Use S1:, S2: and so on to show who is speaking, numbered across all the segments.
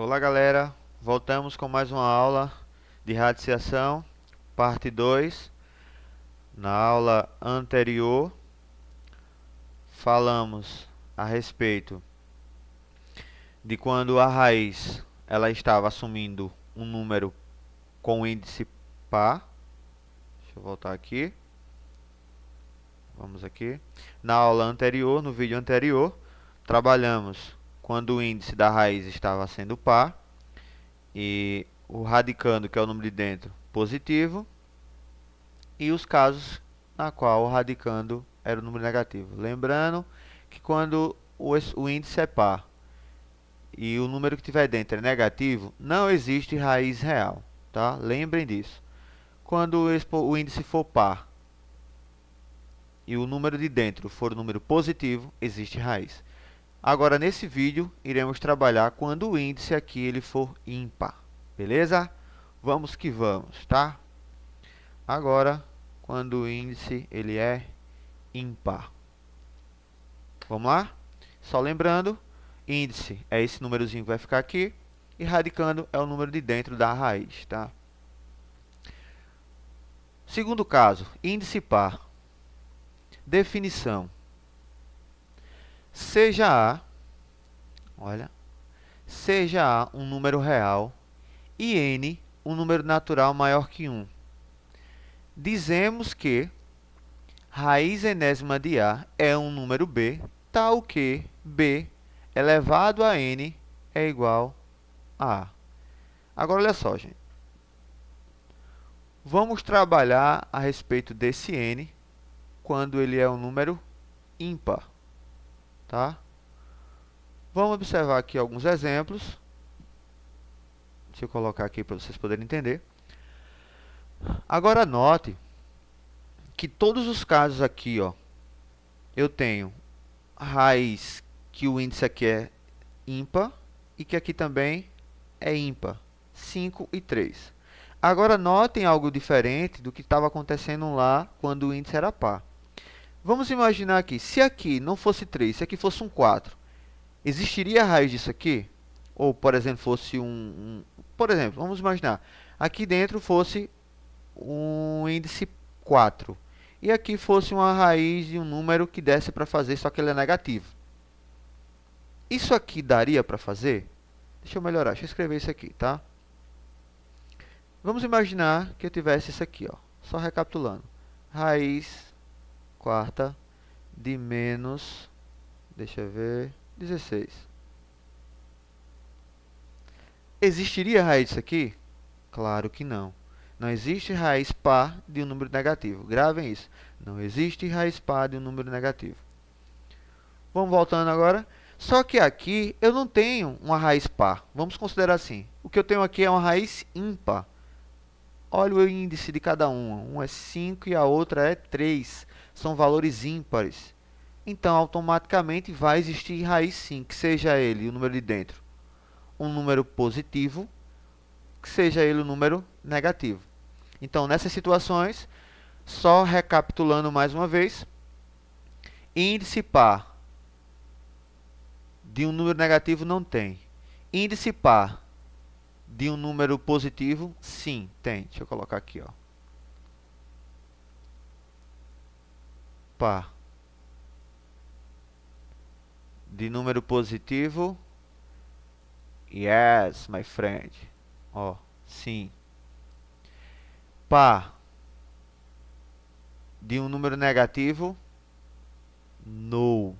S1: Olá galera, voltamos com mais uma aula de radiciação, parte 2. Na aula anterior, falamos a respeito de quando a raiz ela estava assumindo um número com índice par. Deixa eu voltar aqui. Vamos aqui. Na aula anterior, no vídeo anterior, trabalhamos quando o índice da raiz estava sendo par e o radicando, que é o número de dentro, positivo, e os casos na qual o radicando era o número negativo. Lembrando que quando o índice é par e o número que tiver dentro é negativo, não existe raiz real, tá? Lembrem disso. Quando o índice for par e o número de dentro for o número positivo, existe raiz. Agora, nesse vídeo, iremos trabalhar quando o índice aqui ele for ímpar, beleza? Vamos que vamos, tá? Agora, quando o índice ele é ímpar. Vamos lá? Só lembrando, índice é esse númerozinho que vai ficar aqui, e radicando é o número de dentro da raiz, tá? Segundo caso, índice par. Definição. Seja A, olha, seja A um número real e N um número natural maior que 1. Dizemos que raiz enésima de A é um número B, tal que B elevado a N é igual a A. Agora, olha só, gente. Vamos trabalhar a respeito desse N quando ele é um número ímpar, tá? Vamos observar aqui alguns exemplos. Deixa eu colocar aqui para vocês poderem entender. Agora, note que todos os casos aqui, ó, eu tenho raiz que o índice aqui é ímpar e que aqui também é ímpar, 5 e 3. Agora, notem algo diferente do que estava acontecendo lá quando o índice era par. Vamos imaginar aqui, se aqui não fosse 3, se aqui fosse um 4, existiria a raiz disso aqui? Ou, por exemplo, fosse por exemplo, vamos imaginar, aqui dentro fosse um índice 4. E aqui fosse uma raiz de um número que desse para fazer, só que ele é negativo. Isso aqui daria para fazer? Deixa eu melhorar, deixa eu escrever isso aqui, tá? Vamos imaginar que eu tivesse isso aqui, ó. Só recapitulando. Raiz quarta de menos, deixa eu ver, 16. Existiria raiz disso aqui? Claro que não. Não existe raiz par de um número negativo. Gravem isso. Não existe raiz par de um número negativo. Vamos voltando agora. Só que aqui eu não tenho uma raiz par. Vamos considerar assim. O que eu tenho aqui é uma raiz ímpar. Olha o índice de cada uma. Uma é 5 e a outra é 3. São valores ímpares. Então, automaticamente vai existir raiz sim, que seja ele o número de dentro um número positivo, que seja ele o número negativo. Então, nessas situações, só recapitulando mais uma vez, índice par de um número negativo não tem. Índice par de um número positivo, sim, tem. Deixa eu colocar aqui, ó. Par de número positivo, yes, my friend. Ó, sim. Par de um número negativo, no.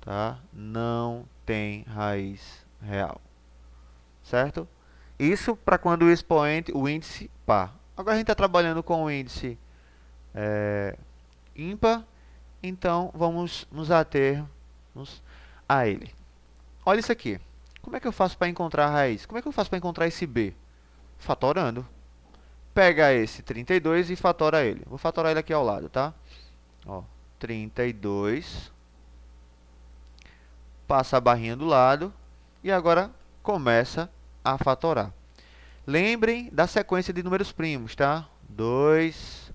S1: Tá? Não tem raiz real. Certo? Isso para quando o expoente, o índice par. Agora a gente está trabalhando com o índice ímpar, então vamos nos atermos a ele. Olha isso aqui. Como é que eu faço para encontrar a raiz? Como é que eu faço para encontrar esse b? Fatorando. Pega esse 32 e fatora ele. Vou fatorar ele aqui ao lado, tá? Ó, 32. Passa a barrinha do lado e agora começa a fatorar. Lembrem da sequência de números primos, tá? 2,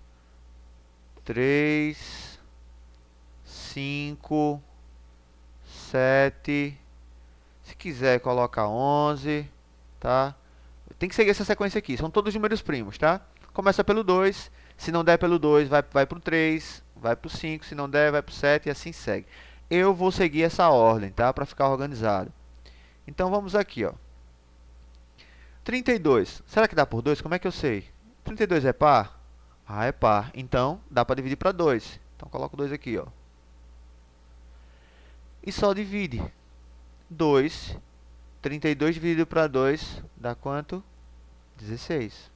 S1: 3, 5, 7, Se quiser, coloca 11, tá? Tem que seguir essa sequência aqui. São todos números primos, tá? Começa pelo 2. Se não der pelo 2, vai para o 3. Vai para o 5. Se não der, vai para o 7 e assim segue. Eu vou seguir essa ordem, tá? Para ficar organizado. Então, vamos aqui, ó. 32. Será que dá por 2? Como é que eu sei? 32 é par? Ah, é par. Então, dá para dividir para 2. Então, coloco 2 aqui, ó. E só divide. 2. 32 dividido para 2 dá quanto? 16.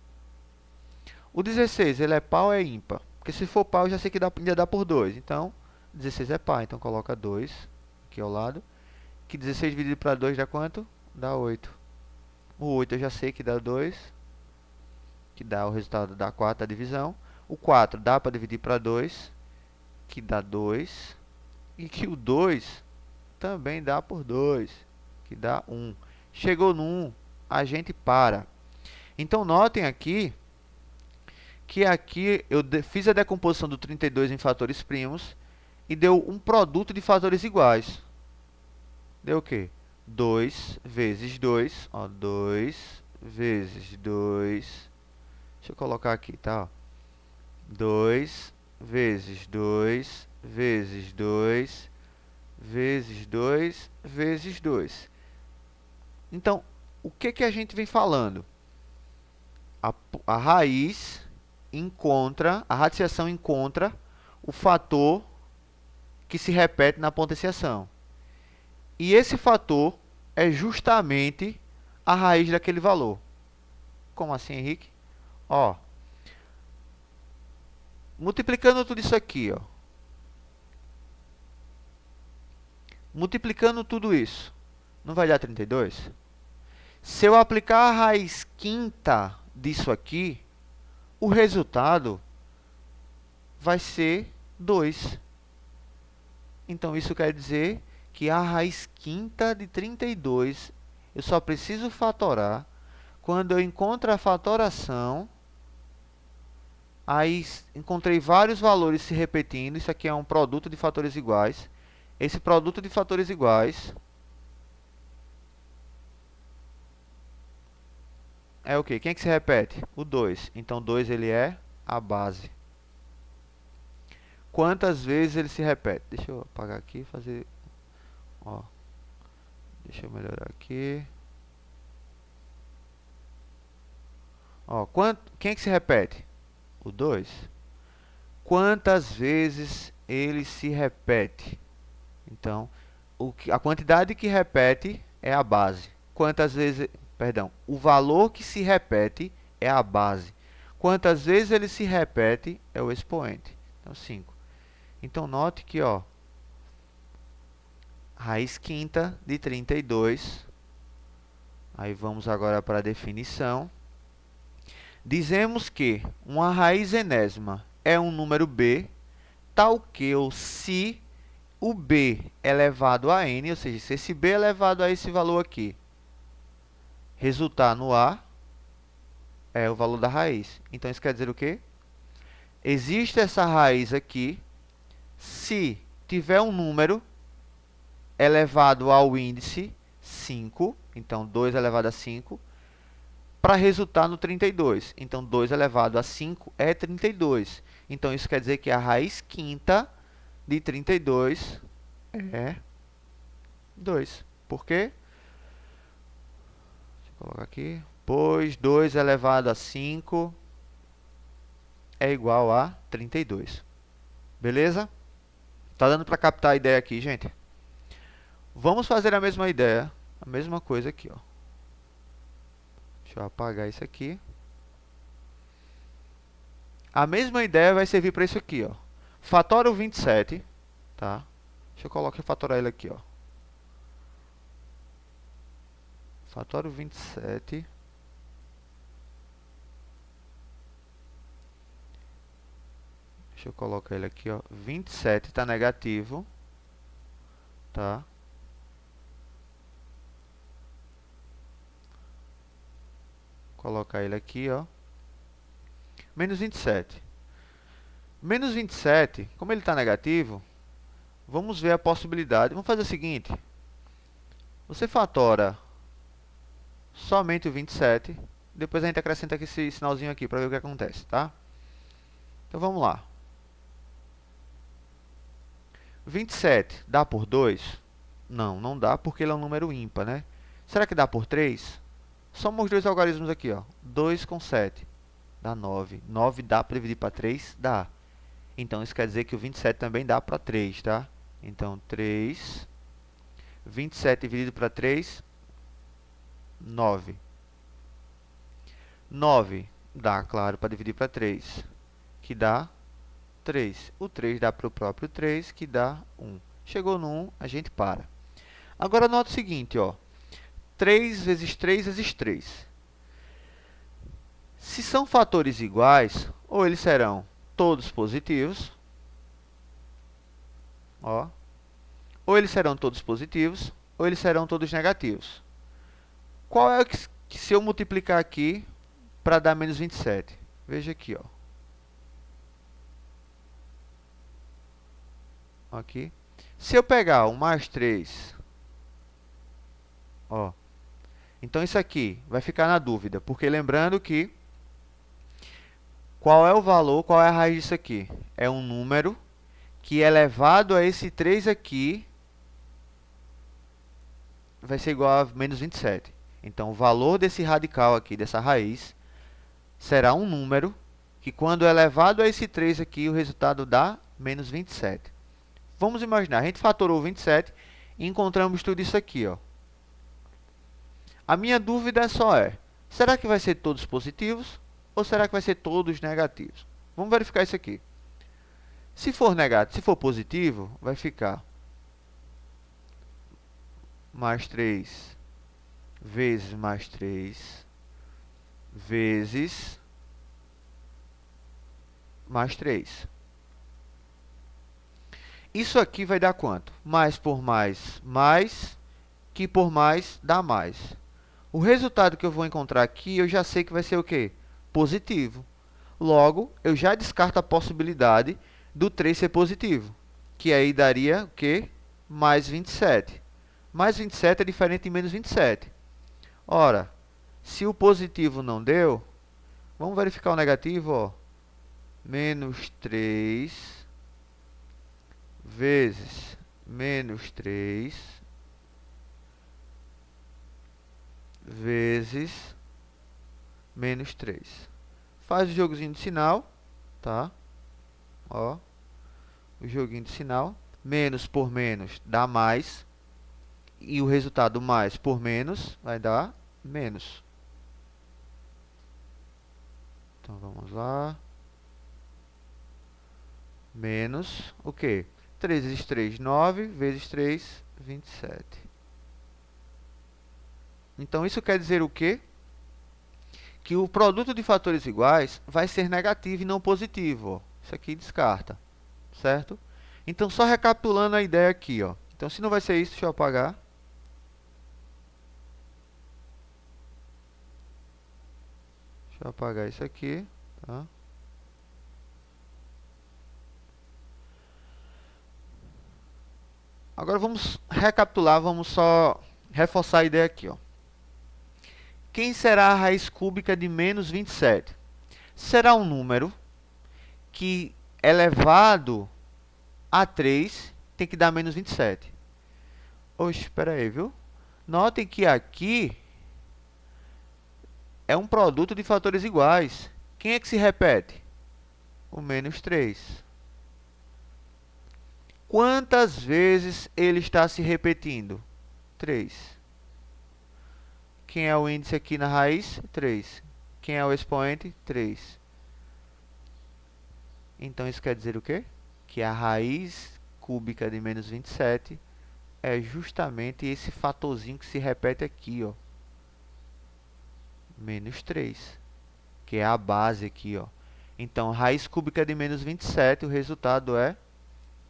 S1: O 16, ele é par ou é ímpar? Porque se for par, eu já sei que ainda dá por 2. Então, 16 é par. Então, coloca 2 aqui ao lado. Que 16 dividido para 2 dá quanto? Dá 8. O 8 eu já sei que dá 2. Que dá o resultado da quarta divisão. O 4 dá para dividir para 2. Que dá 2. E que o 2 também dá por 2. Que dá 1. Chegou no 1, a gente para. Então, notem aqui que aqui eu fiz a decomposição do 32 em fatores primos e deu um produto de fatores iguais. Deu o quê? 2 vezes 2, ó, 2 vezes 2. Deixa eu colocar aqui, tá? 2 vezes 2 vezes 2 vezes 2 vezes 2. Então, o que que a gente vem falando? A raiz encontra, a radiciação encontra o fator que se repete na potenciação. E esse fator é justamente a raiz daquele valor. Como assim, Henrique? Ó, multiplicando tudo isso aqui, ó. Multiplicando tudo isso, não vai dar 32? Se eu aplicar a raiz quinta disso aqui, o resultado vai ser 2. Então, isso quer dizer que a raiz quinta de 32, eu só preciso fatorar quando eu encontro a fatoração. Aí, encontrei vários valores se repetindo. Isso aqui é um produto de fatores iguais. Esse produto de fatores iguais é o quê? Quem é que se repete? O 2. Então, 2 ele é a base. Quantas vezes ele se repete? Deixa eu apagar aqui e fazer... Ó, deixa eu melhorar aqui. Ó, quem é que se repete? O 2. Quantas vezes ele se repete? Então, a quantidade que repete é a base. Quantas vezes... Perdão, o valor que se repete é a base. Quantas vezes ele se repete é o expoente. Então, 5. Então, note que, ó, raiz quinta de 32. Aí, vamos agora para a definição. Dizemos que uma raiz enésima é um número b, tal que ou se o b é elevado a n, ou seja, se esse b é elevado a esse valor aqui, resultar no a, é o valor da raiz. Então, isso quer dizer o quê? Existe essa raiz aqui, se tiver um número elevado ao índice 5, então 2 elevado a 5, para resultar no 32. Então, 2 elevado a 5 é 32. Então, isso quer dizer que a raiz quinta de 32 é 2. Por quê? Deixa eu colocar aqui. Pois 2 elevado a 5 é igual a 32. Beleza? Tá dando para captar a ideia aqui, gente? Vamos fazer a mesma ideia, a mesma coisa aqui, ó. Deixa eu apagar isso aqui. A mesma ideia vai servir para isso aqui, ó. Fatora o 27, tá? Deixa eu fatorar ele aqui, ó. Fatora o 27. Deixa eu colocar ele aqui, ó. 27 está negativo, tá? Colocar ele aqui, ó. Menos 27. Menos 27, como ele está negativo, vamos ver a possibilidade. Vamos fazer o seguinte. Você fatora somente o 27. Depois a gente acrescenta aqui esse sinalzinho aqui para ver o que acontece, tá? Então vamos lá. 27 dá por 2? Não, não dá porque ele é um número ímpar, né? Será que dá por 3? Soma os dois algarismos aqui, ó. 2 com 7 dá 9. 9 dá para dividir para 3? Dá. Então isso quer dizer que o 27 também dá para 3, tá? Então 3, 27 dividido para 3, 9. 9 dá, claro, para dividir para 3, que dá 3. O 3 dá para o próprio 3, que dá 1. Chegou no 1, a gente para. Agora, nota o seguinte, ó. 3 vezes 3 vezes 3. Se são fatores iguais, ou eles serão todos positivos, ó, ou eles serão todos positivos, ou eles serão todos negativos. Qual é o que se eu multiplicar aqui para dar menos 27? Veja aqui, ó. Aqui. Se eu pegar 1 mais 3, ó, então isso aqui vai ficar na dúvida, porque lembrando que qual é o valor, qual é a raiz disso aqui? É um número que elevado a esse 3 aqui vai ser igual a menos 27. Então, o valor desse radical aqui, dessa raiz, será um número que, quando elevado a esse 3 aqui, o resultado dá menos 27. Vamos imaginar, a gente fatorou 27 e encontramos tudo isso aqui, ó. A minha dúvida só é, será que vai ser todos positivos ou será que vai ser todos negativos? Vamos verificar isso aqui. Se for negativo, se for positivo, vai ficar mais 3 vezes mais 3 vezes mais 3. Isso aqui vai dar quanto? Mais por mais, mais, que por mais dá mais. O resultado que eu vou encontrar aqui, eu já sei que vai ser o quê? Positivo. Logo, eu já descarto a possibilidade do 3 ser positivo, que aí daria o quê? Mais 27. Mais 27 é diferente de menos 27. Ora, se o positivo não deu, vamos verificar o negativo, ó. Menos 3 vezes menos 3 vezes menos 3. Faz o jogozinho de sinal, tá? Ó, o joguinho de sinal. Menos por menos dá mais. E o resultado mais por menos vai dar menos. Então, vamos lá. Menos o quê? 3 vezes 3, 9. Vezes 3, 27. Então, isso quer dizer o quê? Que o produto de fatores iguais vai ser negativo e não positivo, ó. Isso aqui descarta, certo? Então, só recapitulando a ideia aqui, ó. Então, se não vai ser isso, deixa eu apagar. Deixa eu apagar isso aqui, tá? Agora vamos recapitular, vamos só reforçar a ideia aqui, ó. Quem será a raiz cúbica de menos 27? Será um número que, elevado a 3, tem que dar menos 27. Oxe, espera aí, viu? Notem que aqui é um produto de fatores iguais. Quem é que se repete? O menos 3. Quantas vezes ele está se repetindo? 3. Quem é o índice aqui na raiz? 3. Quem é o expoente? 3. Então, isso quer dizer o quê? Que a raiz cúbica de menos 27 é justamente esse fatorzinho que se repete aqui, ó. Menos 3, que é a base aqui, ó. Então, raiz cúbica de menos 27, o resultado é,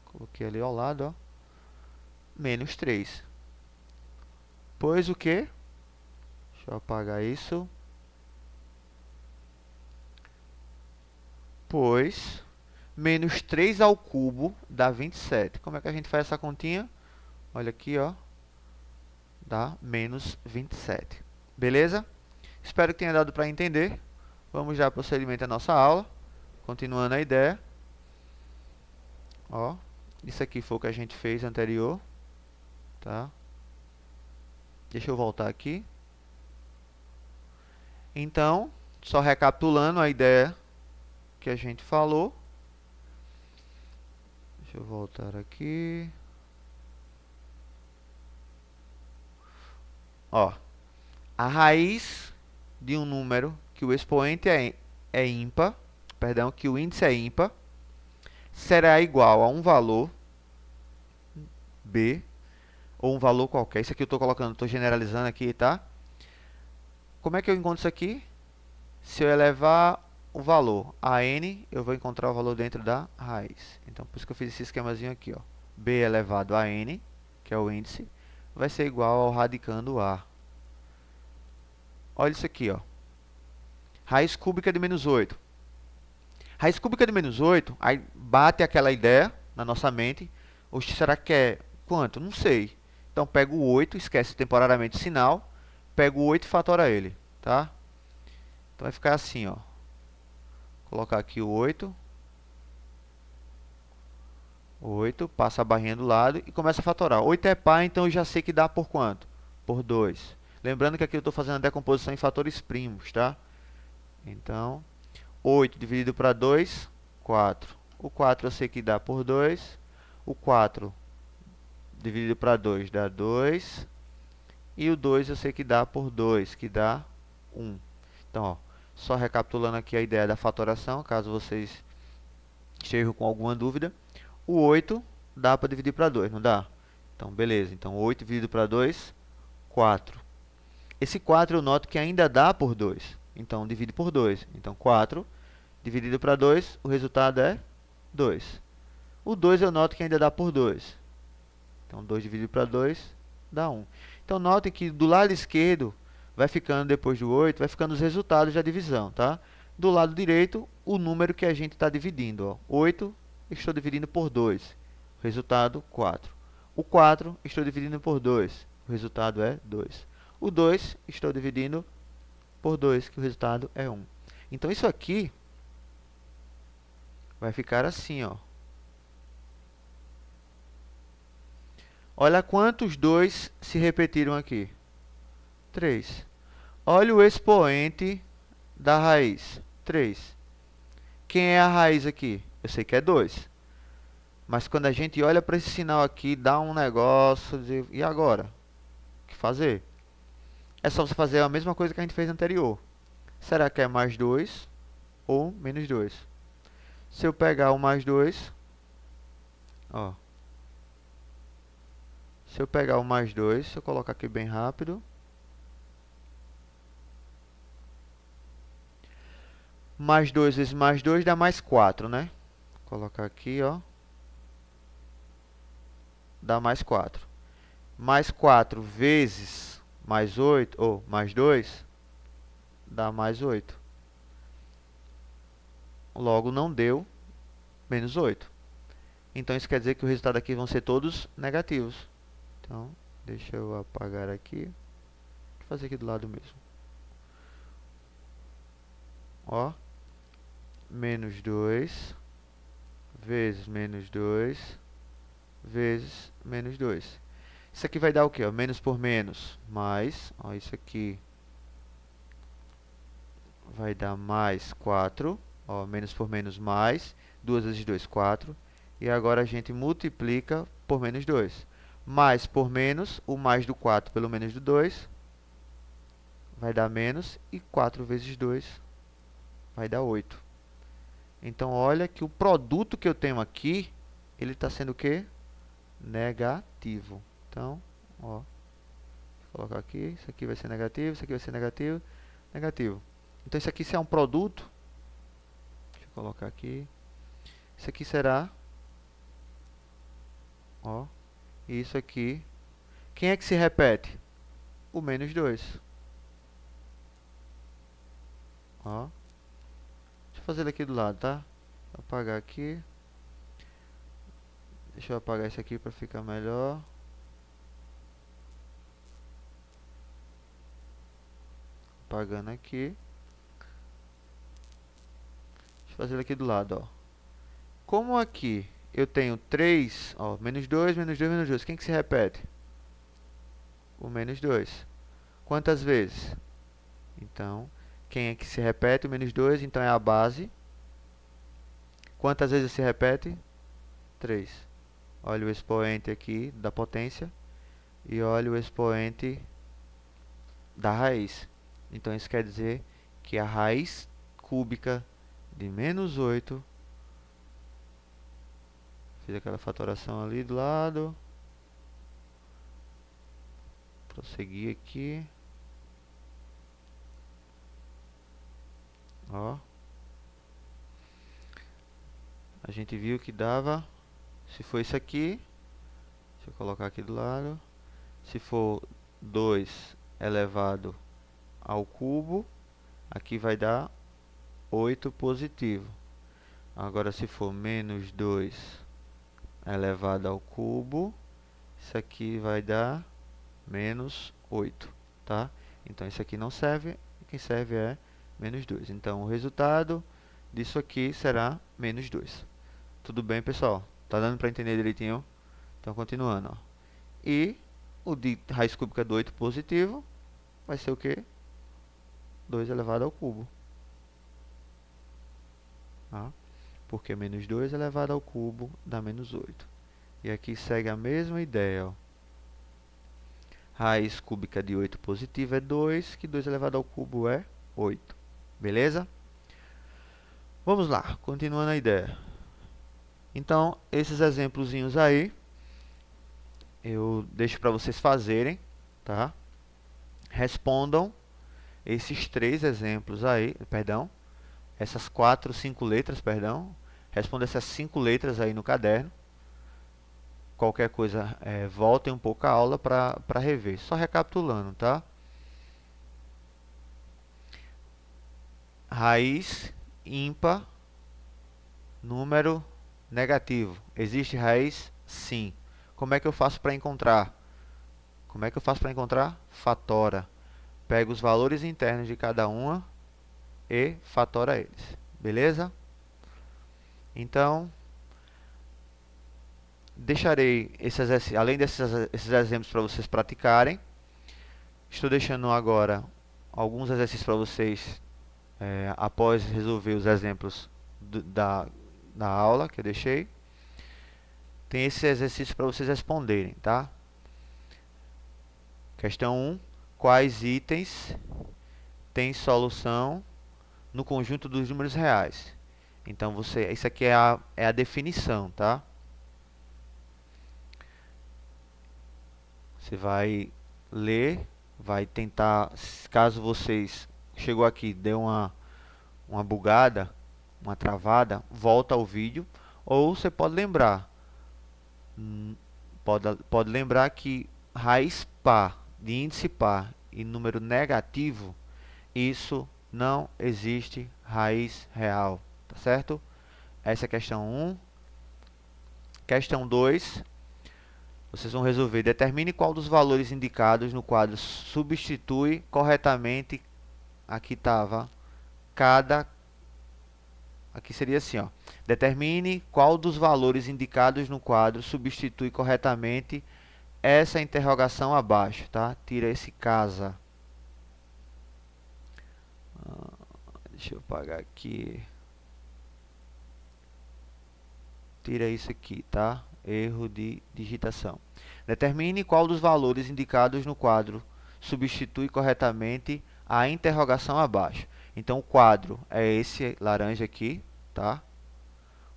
S1: coloquei ali ao lado, ó, menos 3. Pois o quê? Deixa eu apagar isso. Pois menos 3 ao cubo dá 27. Como é que a gente faz essa continha? Olha aqui, ó. dá menos 27. Beleza? Espero que tenha dado para entender. Vamos dar prosseguimento à nossa aula. Continuando a ideia. Ó, isso aqui foi o que a gente fez anterior. Tá? Deixa eu voltar aqui. Então, só recapitulando a ideia que a gente falou. Deixa eu voltar aqui. Ó, a raiz de um número que o expoente é ímpar, perdão, que o índice é ímpar, será igual a um valor b, ou um valor qualquer. Isso aqui eu estou colocando, estou generalizando aqui, tá? Como é que eu encontro isso aqui? Se eu elevar o valor a n, eu vou encontrar o valor dentro da raiz. Então, por isso que eu fiz esse esquemazinho aqui, ó. B elevado a n, que é o índice, vai ser igual ao radicando a. Olha isso aqui, ó. Raiz cúbica de menos 8. Raiz cúbica de menos 8, aí bate aquela ideia na nossa mente. Oxe, será que é quanto? Não sei. Então, pego o 8, esquece temporariamente o sinal. Pego o 8 e fatora ele, tá? Então, vai ficar assim, ó. Vou colocar aqui o 8. 8, passa a barrinha do lado e começa a fatorar. 8 é par, então eu já sei que dá por quanto? Por 2. Lembrando que aqui eu estou fazendo a decomposição em fatores primos, tá? Então, 8 dividido para 2, 4. O 4 eu sei que dá por 2. O 4 dividido para 2 dá 2. E o 2 eu sei que dá por 2, que dá 1. Então, ó, só recapitulando aqui a ideia da fatoração, caso vocês estejam com alguma dúvida. O 8 dá para dividir para 2, não dá? Então, beleza. Então, 8 dividido para 2, 4. Esse 4 eu noto que ainda dá por 2. Então, divide por 2. Então, 4 dividido para 2, o resultado é 2. O 2 eu noto que ainda dá por 2. Então, 2 dividido para 2 dá 1. Então, notem que do lado esquerdo, vai ficando depois do 8, vai ficando os resultados da divisão, tá? Do lado direito, o número que a gente está dividindo. Ó. 8, estou dividindo por 2. O resultado, 4. O 4, estou dividindo por 2. O resultado é 2. O 2, estou dividindo por 2, que o resultado é 1. Então, isso aqui vai ficar assim, ó. Olha quantos 2 se repetiram aqui. 3. Olha o expoente da raiz. 3. Quem é a raiz aqui? Eu sei que é 2. Mas quando a gente olha para esse sinal aqui, dá um negócio de... E agora? O que fazer? É só você fazer a mesma coisa que a gente fez anterior. Será que é mais 2 ou menos 2? Se eu pegar o mais 2, ó. Se eu pegar o mais 2, se eu colocar aqui bem rápido. Mais 2 vezes mais 2 dá mais 4, né? Vou colocar aqui, ó. Dá mais 4. Mais 4 vezes mais 8, ou mais 2, dá mais 8. Logo, não deu menos 8. Então, isso quer dizer que o resultado aqui vão ser todos negativos. Então, deixa eu apagar aqui. Vou fazer aqui do lado mesmo. Ó. Menos 2 vezes menos 2 vezes menos 2. Isso aqui vai dar o quê? Ó? Menos por menos, mais. Ó, isso aqui vai dar mais 4. Ó, menos por menos, mais. 2 vezes 2, 4. E agora a gente multiplica por menos 2. Mais por menos, o mais do 4 pelo menos do 2 vai dar menos. E 4 vezes 2 vai dar 8. Então, olha que o produto que eu tenho aqui, ele está sendo o quê? Negativo. Então, ó, vou colocar aqui, isso aqui vai ser negativo, isso aqui vai ser negativo, negativo. Então, isso aqui se é um produto, deixa eu colocar aqui, isso aqui será, ó, e isso aqui, quem é que se repete? O menos 2. Ó, deixa eu fazer ele aqui do lado, tá? Vou apagar aqui. Deixa eu apagar isso aqui para ficar melhor. Apagando aqui. Deixa eu fazer ele aqui do lado, ó. Como aqui eu tenho 3, ó, menos 2, menos 2, menos 2. Quem que se repete? O menos 2. Quantas vezes? Então, quem é que se repete? O menos 2, então é a base. Quantas vezes se repete? 3. Olha o expoente aqui da potência. E olha o expoente da raiz. Então, isso quer dizer que a raiz cúbica de menos 8... Fiz aquela fatoração ali do lado. Prosseguir aqui. Ó. A gente viu que dava, se for isso aqui, deixa eu colocar aqui do lado, se for 2 elevado ao cubo, aqui vai dar 8 positivo. Agora, se for menos 2 elevado ao cubo, isso aqui vai dar menos 8, tá? Então, isso aqui não serve, quem serve é menos 2. Então, o resultado disso aqui será menos 2. Tudo bem, pessoal? Tá dando para entender direitinho? Então, continuando, ó. E o de raiz cúbica do 8 positivo vai ser o quê? 2 elevado ao cubo. Tá? Porque menos 2 elevado ao cubo dá menos 8. E aqui segue a mesma ideia, ó. Raiz cúbica de 8 positivo é 2, que 2 elevado ao cubo é 8. Beleza? Vamos lá, continuando a ideia. Então, esses exemplozinhos aí, eu deixo para vocês fazerem, tá? Respondam esses 3 exemplos aí, perdão, essas 4, 5 letras, perdão. Responda essas 5 letras aí no caderno. Qualquer coisa, voltem um pouco a aula para rever. Só recapitulando, tá? Raiz ímpar, número negativo. Existe raiz? Sim. Como é que eu faço para encontrar? Como é que eu faço para encontrar? Fatora. Pego os valores internos de cada uma e fatora eles. Beleza? Então, deixarei além desses exemplos para vocês praticarem. Estou deixando agora alguns exercícios para vocês após resolver os exemplos da aula que eu deixei. Tem esse exercício para vocês responderem, tá? Questão 1. Quais itens têm solução no conjunto dos números reais? Então, isso aqui é a definição, tá? Você vai ler, vai tentar, caso vocês chegou aqui, deu uma bugada, uma travada, volta ao vídeo, ou você pode lembrar, pode lembrar que raiz par de índice par e número negativo, isso não existe raiz real, tá certo? Essa é a questão 1. Questão 2. Vocês vão resolver. Determine qual dos valores indicados no quadro substitui corretamente. Aqui estava cada. Aqui seria assim, ó. Determine qual dos valores indicados no quadro substitui corretamente essa interrogação abaixo, tá? Tira esse casa. Deixa eu apagar aqui. Tira isso aqui, tá? Erro de digitação. Determine qual dos valores indicados no quadro substitui corretamente a interrogação abaixo. Então, o quadro é esse laranja aqui, tá?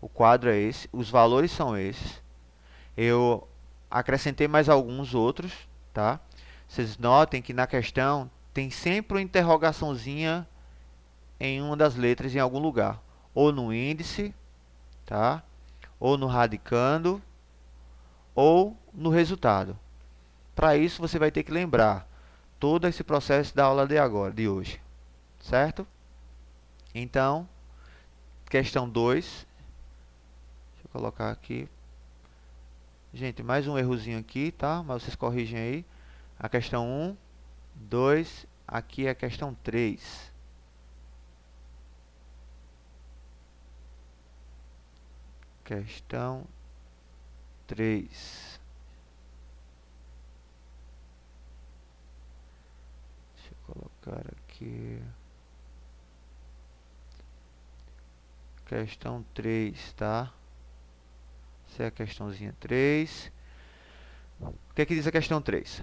S1: O quadro é esse, os valores são esses. Eu acrescentei mais alguns outros, tá? Vocês notem que na questão tem sempre uma interrogaçãozinha em uma das letras em algum lugar. Ou no índice, tá? Ou no radicando, ou no resultado. Para isso, você vai ter que lembrar todo esse processo da aula de hoje, certo? Então, questão 2, deixa eu colocar aqui. Gente, mais um errozinho aqui, tá? Mas vocês corrigem aí. A questão 1, 2 Aqui é a questão 3. Questão 3. Deixa eu colocar aqui. Questão 3, tá? Essa é a questãozinha 3. O que é que diz a questão 3?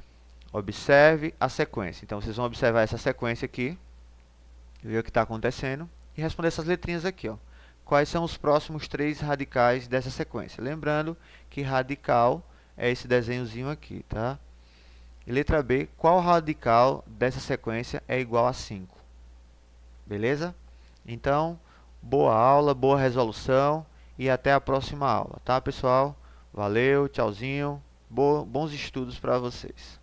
S1: Observe a sequência. Então, vocês vão observar essa sequência aqui, ver o que está acontecendo e responder essas letrinhas aqui, ó. Quais são os próximos 3 radicais dessa sequência? Lembrando que radical é esse desenhozinho aqui, tá? E letra B, qual radical dessa sequência é igual a 5? Beleza? Então, boa aula, boa resolução e até a próxima aula, tá, pessoal? Valeu, tchauzinho, bons estudos para vocês.